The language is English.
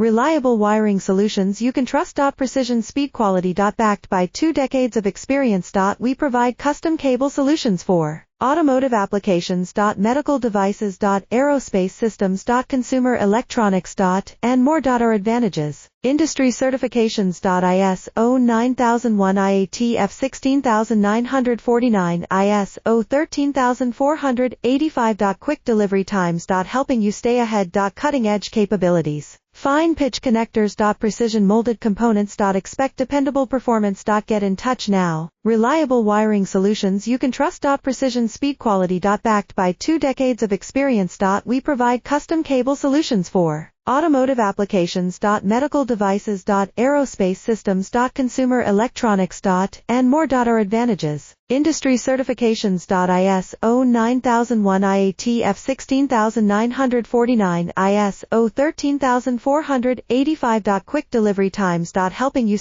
Reliable wiring solutions you can trust. Precision speed quality. Backed by 2 decades of experience. We provide custom cable solutions for automotive applications. Medical devices. Aerospace systems. Consumer electronics. And more. Our advantages. Industry certifications. ISO 9001 IATF 16949, ISO 13485. Quick delivery times. Helping you stay ahead. Cutting edge capabilities. Fine pitch connectors. Precision molded components. Expect dependable performance. Get in touch now. Reliable wiring solutions you can trust. Precision speed quality. Backed by 2 decades of experience. We provide custom cable solutions for automotive applications. Medical devices. Aerospace systems. Consumer electronics. And more. Our advantages. Industry certifications. ISO 9001 IATF 16949, ISO 13485. Quick delivery times. Helping you